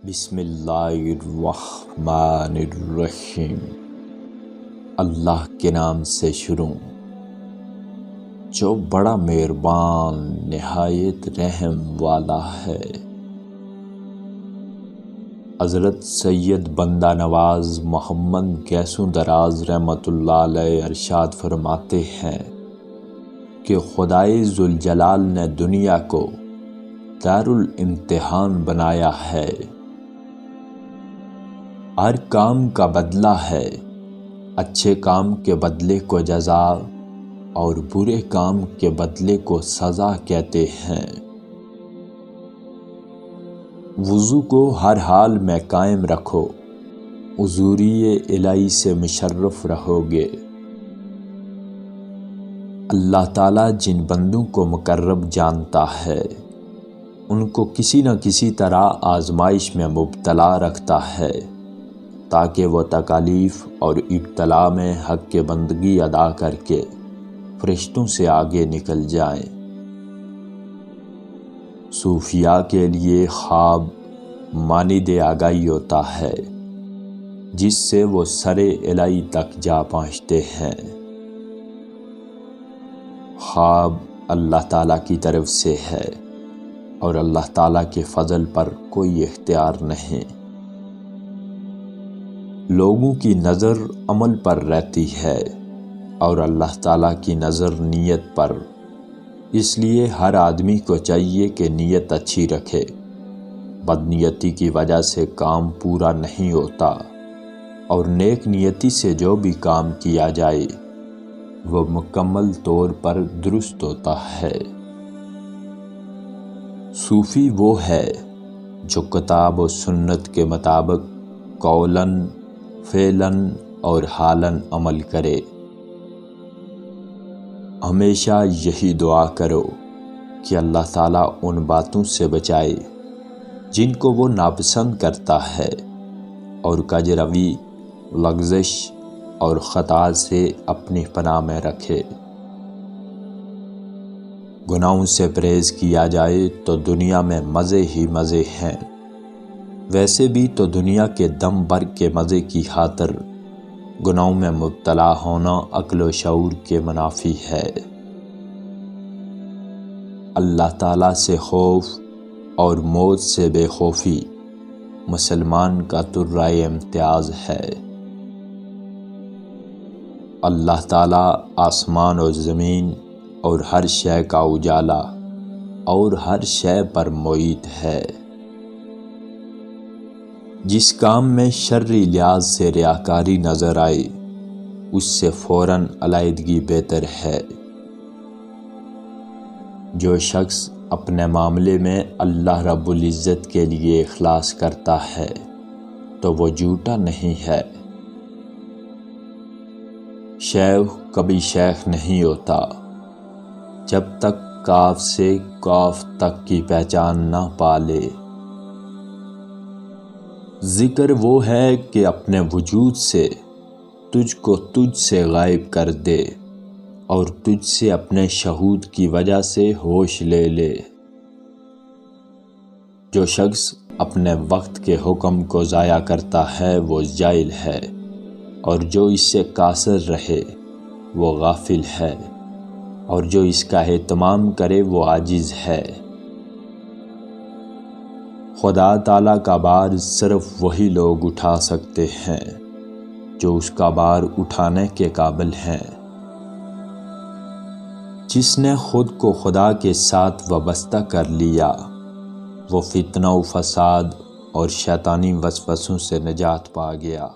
بسم اللہ الرحمن الرحیم۔ اللہ کے نام سے شروع جو بڑا مہربان نہایت رحم والا ہے۔ حضرت سید بندہ نواز محمد گیسوں دراز رحمۃ اللہ علیہ ارشاد فرماتے ہیں کہ خدائے ذوالجلال نے دنیا کو دارالامتحان بنایا ہے۔ ہر کام کا بدلہ ہے، اچھے کام کے بدلے کو جزا اور برے کام کے بدلے کو سزا کہتے ہیں۔ وضو کو ہر حال میں قائم رکھو، حضوری الہی سے مشرف رہو گے۔ اللہ تعالیٰ جن بندوں کو مقرب جانتا ہے ان کو کسی نہ کسی طرح آزمائش میں مبتلا رکھتا ہے تاکہ وہ تکالیف اور ابتلا میں حق کے بندگی ادا کر کے فرشتوں سے آگے نکل جائیں۔ صوفیاء کے لیے خواب مانند آگاہی ہوتا ہے جس سے وہ سر الہی تک جا پہنچتے ہیں۔ خواب اللہ تعالیٰ کی طرف سے ہے اور اللہ تعالیٰ کے فضل پر کوئی اختیار نہیں۔ لوگوں کی نظر عمل پر رہتی ہے اور اللہ تعالیٰ کی نظر نیت پر، اس لیے ہر آدمی کو چاہیے کہ نیت اچھی رکھے۔ بدنیتی کی وجہ سے کام پورا نہیں ہوتا اور نیک نیتی سے جو بھی کام کیا جائے وہ مکمل طور پر درست ہوتا ہے۔ صوفی وہ ہے جو کتاب و سنت کے مطابق قولاً، فعلاً اور حالاً عمل کرے۔ ہمیشہ یہی دعا کرو کہ اللہ تعالیٰ ان باتوں سے بچائے جن کو وہ ناپسند کرتا ہے اور کج روی، لغزش اور خطا سے اپنی پناہ میں رکھے۔ گناہوں سے پرہیز کیا جائے تو دنیا میں مزے ہی مزے ہیں، ویسے بھی تو دنیا کے دم بھر کے مزے کی خاطر گناہوں میں مبتلا ہونا عقل و شعور کے منافی ہے۔ اللہ تعالیٰ سے خوف اور موت سے بے خوفی مسلمان کا طرۂ امتیاز ہے۔ اللہ تعالیٰ آسمان و زمین اور ہر شے کا اجالا اور ہر شے پر محیط ہے۔ جس کام میں شرعی لحاظ سے ریاکاری نظر آئے اس سے فوراً علیحدگی بہتر ہے۔ جو شخص اپنے معاملے میں اللہ رب العزت کے لیے اخلاص کرتا ہے تو وہ جھوٹا نہیں ہے۔ شیخ کبھی شیخ نہیں ہوتا جب تک کاف سے کاف تک کی پہچان نہ پا لے۔ ذکر وہ ہے کہ اپنے وجود سے تجھ کو تجھ سے غائب کر دے اور تجھ سے اپنے شہود کی وجہ سے ہوش لے لے۔ جو شخص اپنے وقت کے حکم کو ضائع کرتا ہے وہ جاہل ہے اور جو اس سے قاصر رہے وہ غافل ہے اور جو اس کا اہتمام کرے وہ عاجز ہے۔ خدا تعالیٰ کا بار صرف وہی لوگ اٹھا سکتے ہیں جو اس کا بار اٹھانے کے قابل ہیں۔ جس نے خود کو خدا کے ساتھ وابستہ کر لیا وہ فتنہ و فساد اور شیطانی وسوسوں سے نجات پا گیا۔